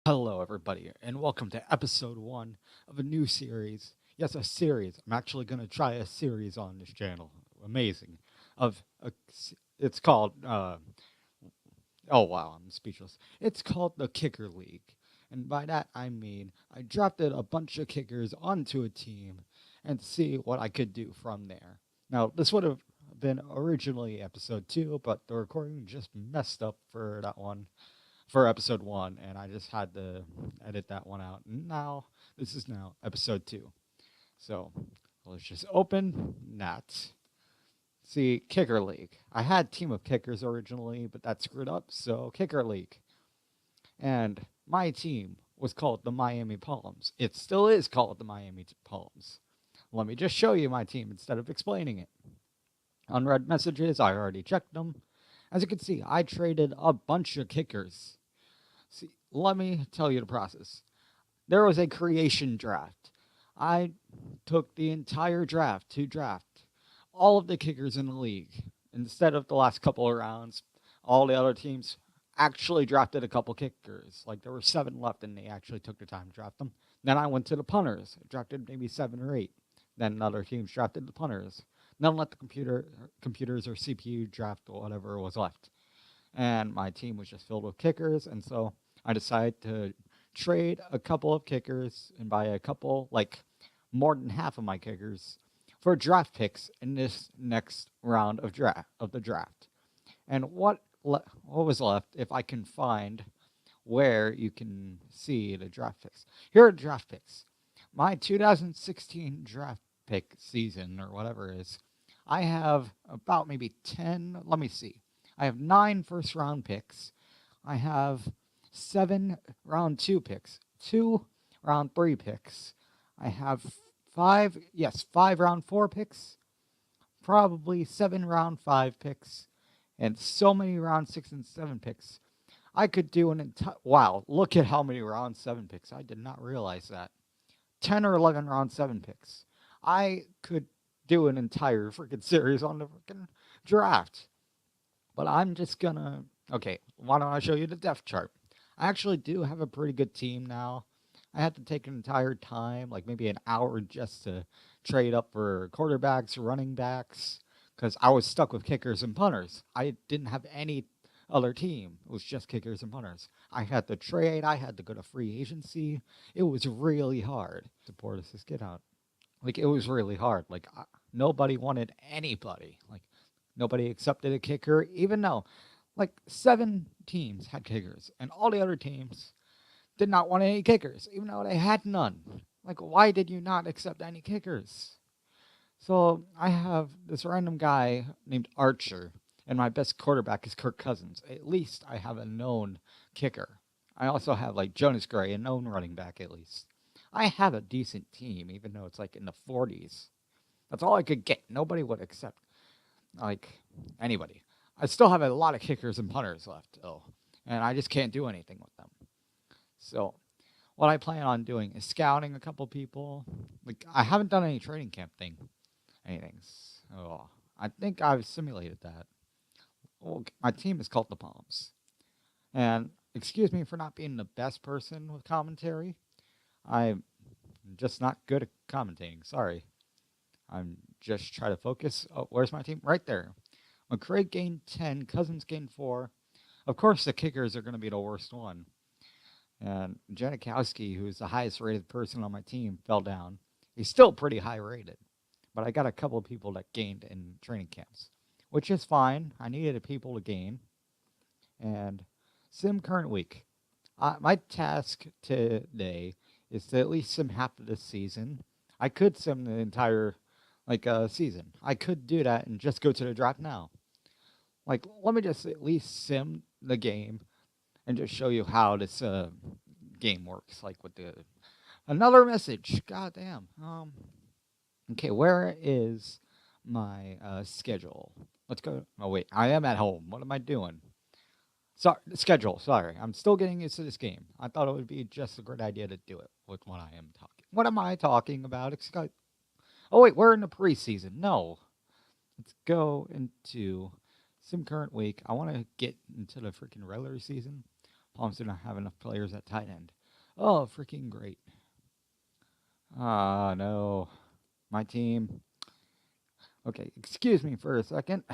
Hello, everybody, and welcome to episode one of a new series. Yes, a series. I'm actually going to try a series on this channel. Amazing. Of a, it's called. Oh wow, I'm speechless. It's called the Kicker League, and by that I mean I drafted a bunch of kickers onto a team and see what I could do from there. Now, this would have been originally episode two, but the recording just messed up for that one for episode one, and I just had to edit that one out. Now, this is now episode two. So let's just open that. See, Kicker League. I had Team of Kickers originally, but that screwed up, so Kicker League. And my team was called the Miami Palms. It still is called the Miami Palms. Let me just show you my team instead of explaining it. Unread messages, I already checked them. As you can see, I traded a bunch of kickers. See, let me tell you the process. There was a creation draft. I took the entire draft to draft all of the kickers in the league. Instead of the last couple of rounds, all the other teams actually drafted a couple kickers. Like there were seven left, and they actually took the time to draft them. Then I went to the punters, drafted maybe seven or eight. Then other teams drafted the punters. Then let the computers or CPU draft whatever was left. And my team was just filled with kickers, and so I decided to trade a couple of kickers and buy a couple, like more than half of my kickers, for draft picks in this next round of the draft. And what was left, if I can find where you can see the draft picks. Here are draft picks. My 2016 draft pick season, or whatever it is, I have about maybe 10. Let me see. I have 9 first round picks. I have 7 round 2 picks, 2 round 3 picks. I have five round 4 picks, probably 7 round 5 picks, and so many round 6 and 7 picks. I could do an entire. Wow, look at how many round 7 picks. I did not realize that. 10 or 11 round 7 picks. I could do an entire freaking series on the freaking draft. But I'm just gonna. Okay, why don't I show you the depth chart? I actually do have a pretty good team now. I had to take an entire time, like maybe an hour, just to trade up for quarterbacks, running backs, because I was stuck with kickers and punters. I didn't have any other team. It was just kickers and punters. I had to trade. I had to go to free agency. It was really hard. Support us, just get out. Like it was really hard. Like nobody wanted anybody. Like nobody accepted a kicker, even though like 7 teams had kickers, and all the other teams did not want any kickers, even though they had none. Like, why did you not accept any kickers? So I have this random guy named Archer, and my best quarterback is Kirk Cousins. At least I have a known kicker. I also have like Jonas Gray, a known running back at least. I have a decent team, even though it's like in the 40s. That's all I could get. Nobody would accept like anybody. I still have a lot of kickers and punters left, though, and I just can't do anything with them. So, what I plan on doing is scouting a couple people. Like, I haven't done any training camp anything. So, I think I've simulated that. Well, my team is called the Palms, and excuse me for not being the best person with commentary. I'm just not good at commentating. Sorry. I'm just trying to focus. Oh, where's my team? Right there. McCray gained 10, Cousins gained 4. Of course, the kickers are going to be the worst one. And Janikowski, who's the highest rated person on my team, fell down. He's still pretty high rated, but I got a couple of people that gained in training camps, which is fine. I needed people to gain. And sim current week. My task today is to at least sim half of this season. I could sim the entire season. I could do that and just go to the draft now. Like, let me just at least sim the game and just show you how this game works. Like with the another message. God damn. Okay, where is my schedule? Let's go. Oh wait, I am at home. What am I doing? Sorry, schedule. Sorry, I'm still getting used to this game. I thought it would be just a great idea to do it with what I am talking. What am I talking about? Oh wait, we're in the preseason. No, let's go into sim current week. I want to get into the freaking regular season. Palms do not have enough players at tight end. Oh, freaking great. Ah, no. My team. Okay, excuse me for a second.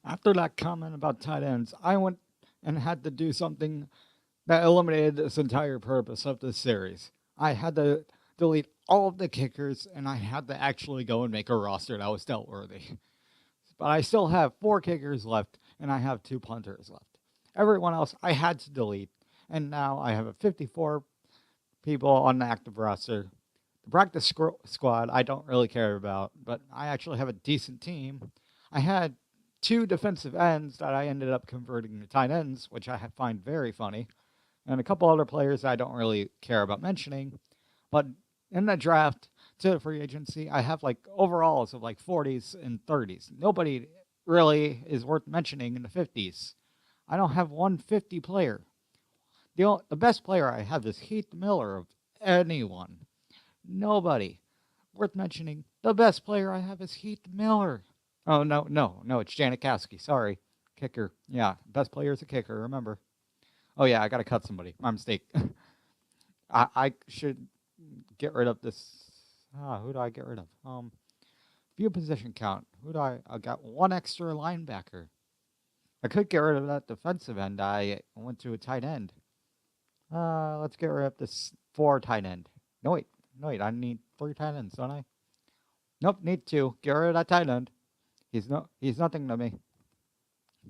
After that comment about tight ends, I went and had to do something that eliminated this entire purpose of this series. I had to delete all of the kickers, and I had to actually go and make a roster that was dealt worthy. But I still have 4 kickers left, and I have 2 punters left. Everyone else I had to delete, and now I have a 54 people on the active roster. The practice squad I don't really care about, but I actually have a decent team. I had 2 defensive ends that I ended up converting to tight ends, which I find very funny, and a couple other players I don't really care about mentioning. But in the draft to the free agency, I have like overalls of like 40s and 30s. Nobody really is worth mentioning in the 50s. I don't have one 50 player. The best player I have is Heath Miller of anyone. Nobody worth mentioning. The best player I have is Heath Miller. Oh, no, it's Janikowski. Sorry. Kicker. Yeah, best player is a kicker, remember. Oh, yeah, I got to cut somebody. My mistake. I should get rid of this. Who do I get rid of? View position count. Who do I got 1 extra linebacker. I could get rid of that defensive end. I went to a tight end. Let's get rid of this 4 tight end. No, wait, I need 3 tight ends, don't I? Nope, need 2. Get rid of that tight end. He's nothing to me.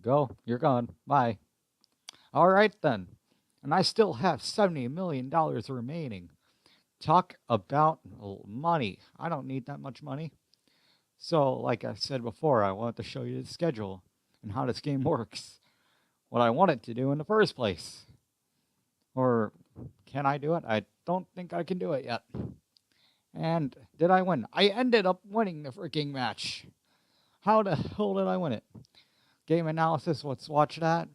Go, you're gone. Bye. All right then. And I still have $70 million remaining. Talk about money. I don't need that much money. So, like I said before, I wanted to show you the schedule and how this game works. What I wanted to do in the first place. Or can I do it? I don't think I can do it yet. And did I win? I ended up winning the freaking match. How the hell did I win it? Game analysis, let's watch that.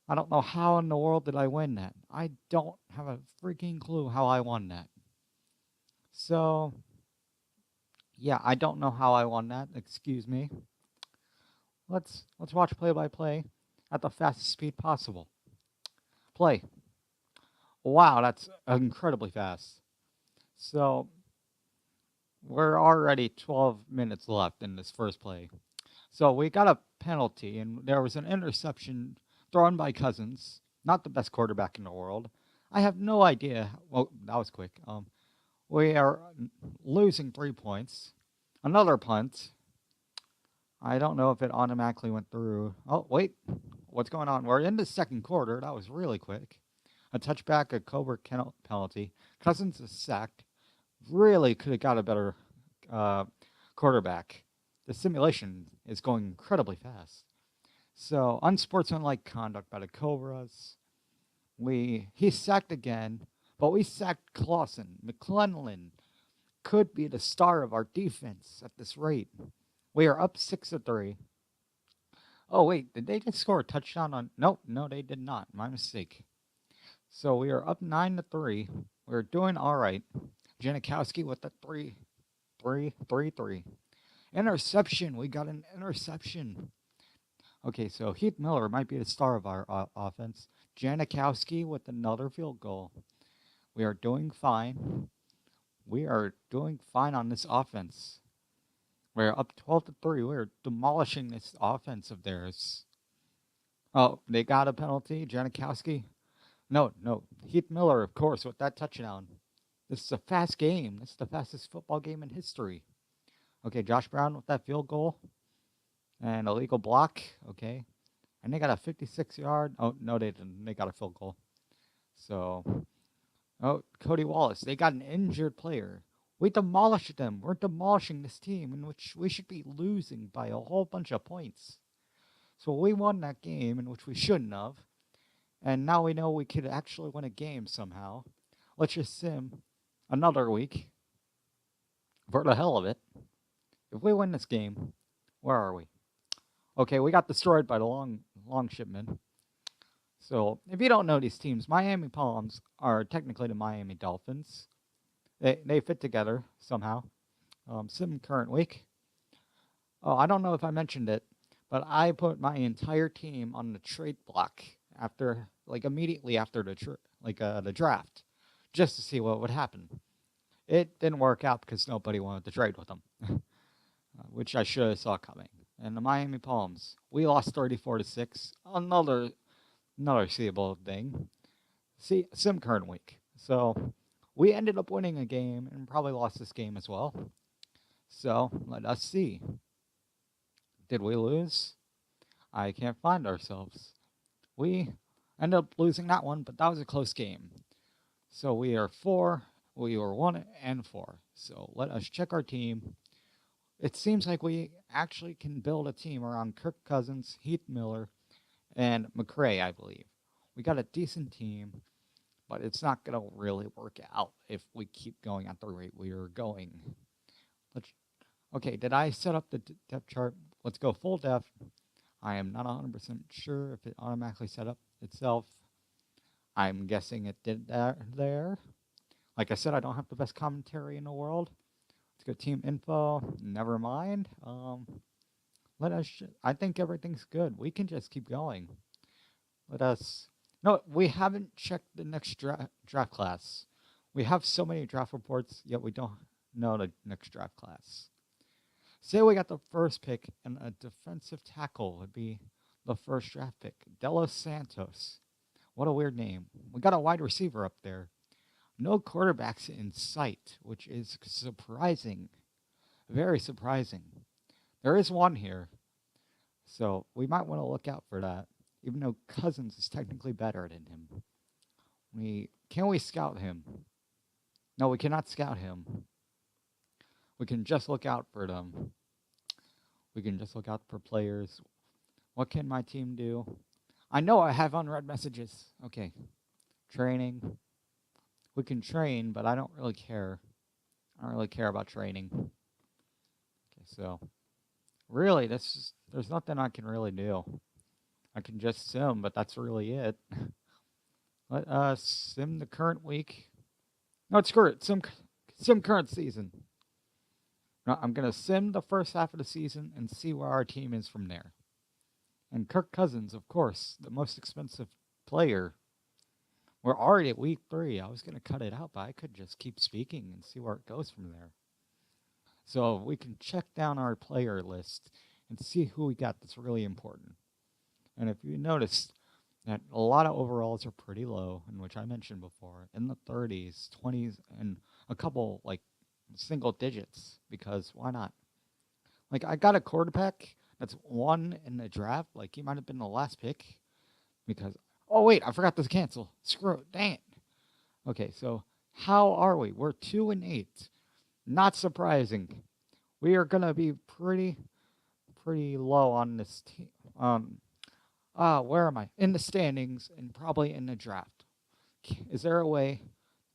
I don't know how in the world did I win that. I don't have a freaking clue how I won that. So, yeah, I don't know how I won that. Excuse me. Let's watch play-by-play at the fastest speed possible. Play. Wow, that's incredibly fast. So, we're already 12 minutes left in this first play. So we got a penalty, and there was an interception thrown by Cousins, not the best quarterback in the world. I have no idea. Well, that was quick. We are losing 3 points. Another punt. I don't know if it automatically went through. Oh, wait. What's going on? We're in the second quarter. That was really quick. A touchback, a Cobra penalty. Cousins is sacked. Really could have got a better quarterback. The simulation is going incredibly fast. So, unsportsmanlike conduct by the Cobras. He's sacked again, but we sacked Clausen. McClellan could be the star of our defense at this rate. We are up 6-3. Oh, wait, did they just score a touchdown on? No, they did not. My mistake. So we are up 9-3. We're doing all right. Janikowski with the 3. Interception. We got an interception. Okay, so Heath Miller might be the star of our offense. Janikowski with another field goal. We are doing fine. We are doing fine on this offense. We're up 12-3. We're demolishing this offense of theirs. Oh, they got a penalty. Janikowski. No. Heath Miller, of course, with that touchdown. This is a fast game. This is the fastest football game in history. Okay, Josh Brown with that field goal. And illegal block. Okay. And they got a 56-yard. Oh, no, they didn't. They got a field goal. So, Cody Wallace. They got an injured player. We demolished them. We're demolishing this team in which we should be losing by a whole bunch of points. So we won that game in which we shouldn't have. And now we know we could actually win a game somehow. Let's just sim another week for the hell of it. If we win this game, where are we? Okay, we got destroyed by the Longshiremen. So, if you don't know these teams, Miami Palms are technically the Miami Dolphins. They fit together somehow. Sim current week. Oh, I don't know if I mentioned it, but I put my entire team on the trade block after like immediately after the draft, just to see what would happen. It didn't work out because nobody wanted to trade with him, which I should have saw coming. And the Miami Palms, we lost 34-6. Another seeable thing. See, sim current week. So we ended up winning a game and probably lost this game as well. So let us see. Did we lose? I can't find ourselves. We ended up losing that one, but that was a close game. So we are four. We were 1-4. So let us check our team. It seems like we actually can build a team around Kirk Cousins, Heath Miller, and McRae, I believe. We got a decent team, but it's not going to really work out if we keep going at the rate we are going. Okay, did I set up the depth chart? Let's go full depth. I am not 100% sure if it automatically set up itself. I'm guessing it did that there. Like I said, I don't have the best commentary in the world. Let's go team info. Never mind. I think everything's good. We can just keep going. No, we haven't checked the next draft class. We have so many draft reports, yet we don't know the next draft class. Say we got the first pick, and a defensive tackle would be the first draft pick. Delos Santos. What a weird name. We got a wide receiver up there. No quarterbacks in sight, which is surprising. Very surprising. There is one here, so we might want to look out for that, even though Cousins is technically better than him. Can we scout him? No, we cannot scout him. We can just look out for them. We can just look out for players. What can my team do? I know I have unread messages. Okay. Training. We can train, but I don't really care. I don't really care about training. Okay, so really, there's nothing I can really do. I can just sim, but that's really it. Let us sim the current week. No, screw it. Sim current season. No, I'm going to sim the first half of the season and see where our team is from there. And Kirk Cousins, of course, the most expensive player. We're already at week 3. I was going to cut it out, but I could just keep speaking and see where it goes from there. So we can check down our player list and see who we got that's really important. And if you notice that a lot of overalls are pretty low, in which I mentioned before, in the 30s, 20s, and a couple like single digits, because why not? Like I got a quarterback that's won in the draft, like he might have been the last pick, because oh wait, I forgot to cancel. Screw it, dang it. Okay, so how are we? We're 2-8. Not surprising. We are gonna be pretty low on this team. Where am I? In the standings and probably in the draft. Is there a way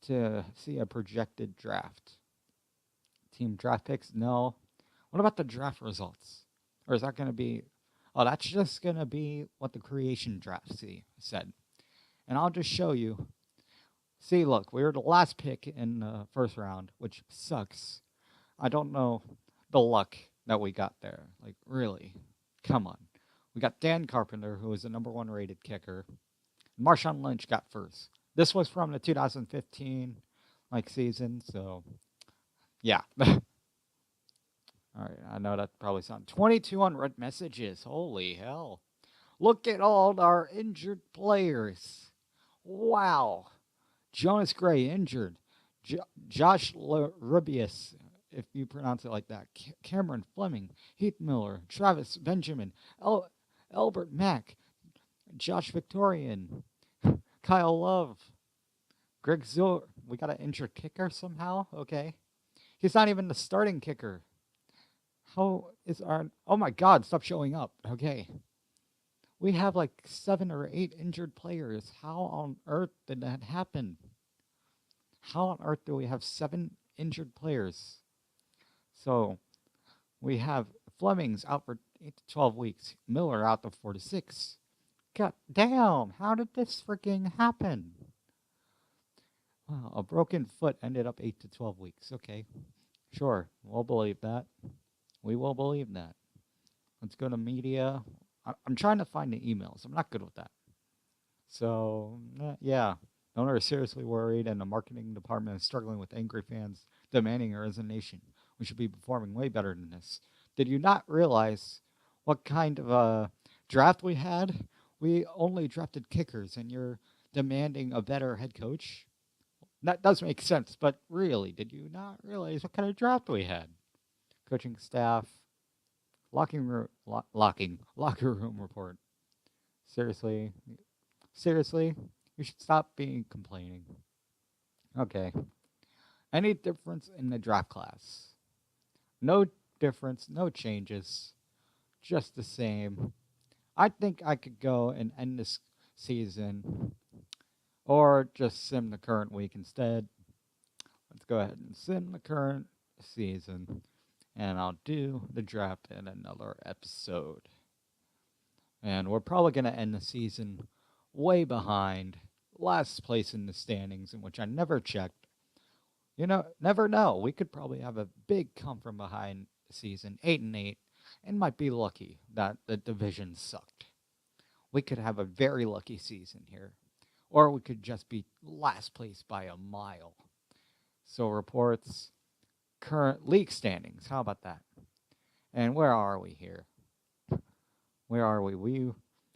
to see a projected draft? Team draft picks? No. What about the draft results? Or is that going to be... Oh, that's just going to be what the creation draft said. And I'll just show you. See, look, we were the last pick in the first round, which sucks. I don't know the luck that we got there. Like, really. Come on. We got Dan Carpenter, who was the number 1 rated kicker. Marshawn Lynch got first. This was from the 2015 season, so yeah. All right, I know that probably sounds 22 unread messages. Holy hell. Look at all our injured players. Wow. Jonas Gray injured. Josh Rubius, if you pronounce it like that. Cameron Fleming, Heath Miller, Travis Benjamin, Albert Mack, Josh Victorian, Kyle Love, Greg Zor. We got an injured kicker somehow? Okay. He's not even the starting kicker. How is our... Oh my god, stop showing up. Okay. We have like 7 or 8 injured players. How on earth did that happen? How on earth do we have 7 injured players? So, we have Fleming's out for 8 to 12 weeks. Miller out to 4 to 6. God damn, how did this freaking happen? Wow, a broken foot ended up 8 to 12 weeks. Okay, sure, we'll believe that. We will believe that. Let's go to media. I'm trying to find the emails. I'm not good with that. So, yeah, the owner is seriously worried, and the marketing department is struggling with angry fans demanding a resignation. We should be performing way better than this. Did you not realize what kind of a draft we had? We only drafted kickers, and you're demanding a better head coach? That does make sense, but really, did you not realize what kind of draft we had? Coaching staff, locker room report. Seriously, seriously, you should stop being complaining. Okay. Any difference in the draft class? No difference, no changes, just the same. I think I could go and end this season or just sim the current week instead. Let's go ahead and sim the current season, and I'll do the draft in another episode. And we're probably going to end the season way behind last place in the standings, in which I never checked. You know, never know. We could probably have a big come from behind season, 8-8, and might be lucky that the division sucked. We could have a very lucky season here, or we could just be last place by a mile. So reports, current league standings. How about that? And where are we here? Where are we? We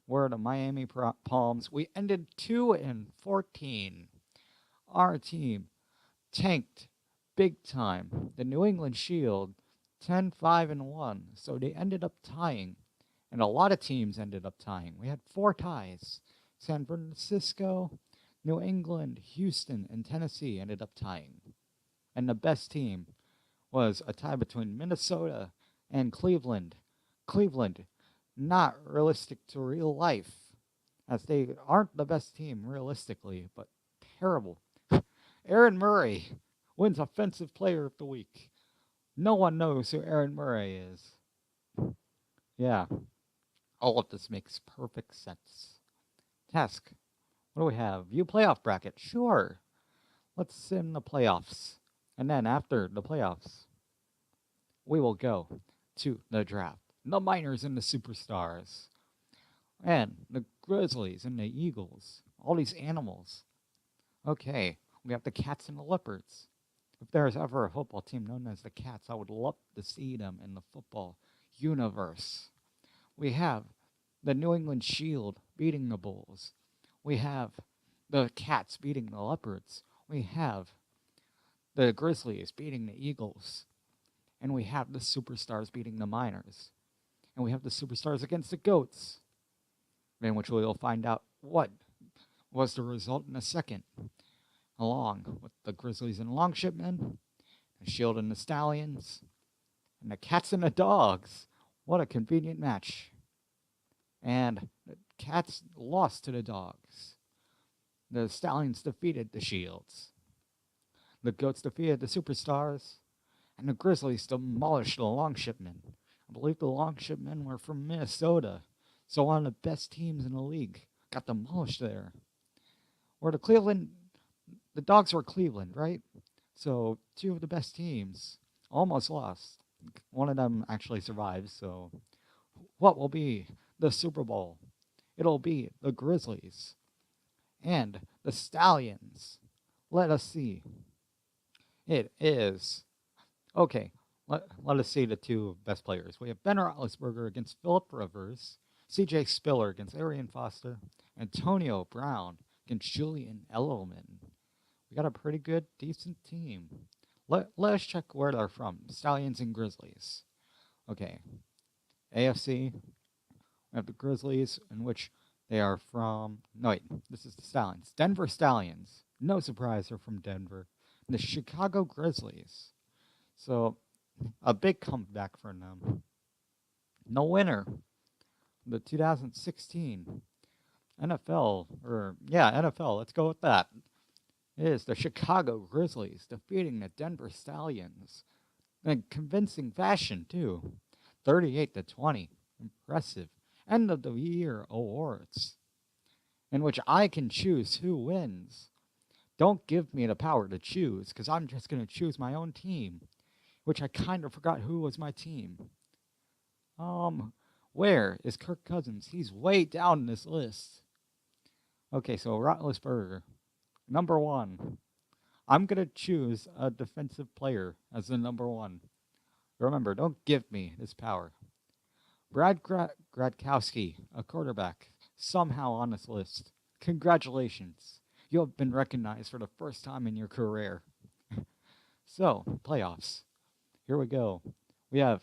were the Miami Palms. We ended 2-14. Our team tanked big time. The New England Shield 10-5-1. So they ended up tying. And a lot of teams ended up tying. We had 4 ties. San Francisco, New England, Houston, and Tennessee ended up tying. And the best team was a tie between Minnesota and Cleveland. Cleveland, not realistic to real life, as they aren't the best team realistically, but terrible. Aaron Murray wins Offensive Player of the Week. No one knows who Aaron Murray is. Yeah, all of this makes perfect sense. Task. What do we have? View playoff bracket. Sure. Let's sim the playoffs. And then after the playoffs, we will go to the draft. The minors and the superstars. And the Grizzlies and the Eagles. All these animals. Okay, we have the cats and the leopards. If there's ever a football team known as the Cats, I would love to see them in the football universe. We have the New England Shield beating the Bulls. We have the Cats beating the Leopards. We have the Grizzlies beating the Eagles. And we have the Superstars beating the Miners. And we have the Superstars against the Goats, in which we will find out what was the result in a second, along with the Grizzlies and Longshippmen, the Shield and the Stallions, and the Cats and the Dogs. What a convenient match. And the Cats lost to the Dogs. The Stallions defeated the Shields. The Goats defeated the Superstars. And the Grizzlies demolished the Longshippmen. I believe the Longshippmen were from Minnesota, so one of the best teams in the league got demolished there. Or the Dogs were Cleveland, right? So 2 of the best teams almost lost. One of them actually survived, so what will be the Super Bowl? It'll be the Grizzlies and the Stallions. Let us see. It is. Okay, let us see the 2 best players. We have Ben Roethlisberger against Philip Rivers, C.J. Spiller against Arian Foster, Antonio Brown against Julian Edelman. We got a pretty good, decent team. Let us check where they're from. Stallions and Grizzlies. Okay. AFC, we have the Grizzlies, in which they are from... No, wait. This is the Stallions. Denver Stallions. No surprise, they're from Denver. And the Chicago Grizzlies. So, a big comeback for them. No winner. The 2016 NFL, NFL, let's go with that. It is the Chicago Grizzlies defeating the Denver Stallions in convincing fashion, too. 38-20. Impressive. End of the year awards, in which I can choose who wins. Don't give me the power to choose, because I'm just going to choose my own team, which I kind of forgot who was my team. Where is Kirk Cousins? He's way down this list. Okay, so Roethlisberger, number 1. I'm going to choose a defensive player as the number 1. Remember, don't give me this power. Brad Gradkowski, a quarterback, somehow on this list. Congratulations. You have been recognized for the first time in your career. So, playoffs. Here we go. We have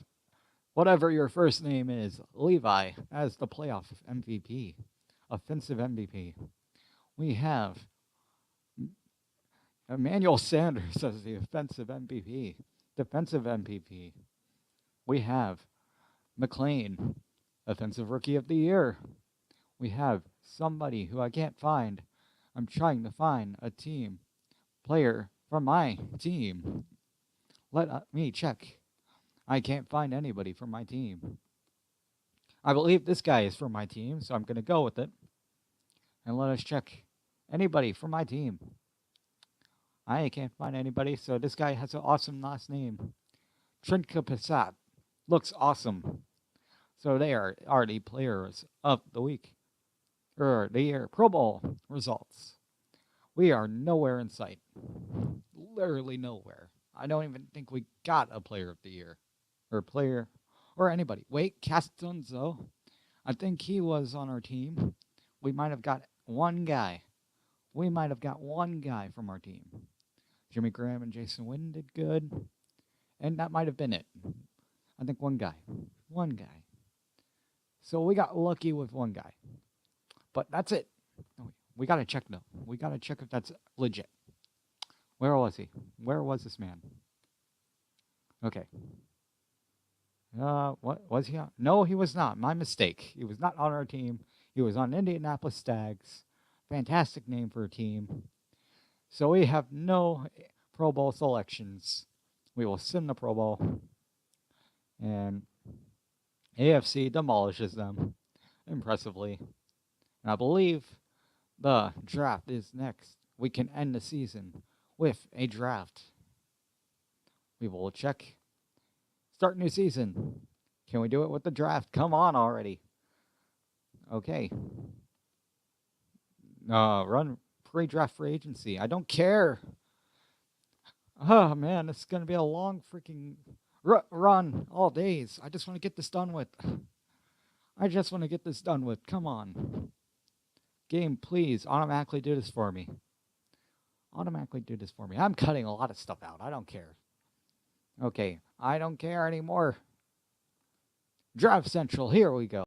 whatever your first name is, Levi, as the playoff MVP, offensive MVP. We have Emmanuel Sanders as the offensive MVP, defensive MVP. We have McLean, offensive rookie of the year. We have somebody who I can't find. I'm trying to find a team player from my team. Let me check. I can't find anybody from my team. I believe this guy is from my team, so I'm going to go with it. And let us check anybody from my team. I can't find anybody, so this guy has an awesome last name. Trinka Passat. Looks awesome. So they are already players of the week. Or the year. Pro Bowl results. We are nowhere in sight. Literally nowhere. I don't even think we got a player of the year. Or player. Or anybody. Wait, Castonzo. I think he was on our team. We might have got one guy. We might have got one guy from our team. Jimmy Graham and Jason Witten did good. And that might have been it. I think one guy. One guy. So we got lucky with one guy. But that's it. We got to check, though. We got to check if that's legit. Where was he? Where was this man? Okay. What was he on? No, he was not. My mistake. He was not on our team. He was on Indianapolis Stags. Fantastic name for a team. So we have no Pro Bowl selections. We will send the Pro Bowl. And AFC demolishes them impressively. And I believe the draft is next. We can end the season with a draft. We will check. Start new season. Can we do it with the draft? Come on already. Okay. Run pre-draft free agency. I don't care. Oh, man, this is going to be a long freaking run all days. I just want to get this done with. Come on. Game, please automatically do this for me. I'm cutting a lot of stuff out. I don't care. Okay, I don't care anymore. Draft Central, here we go.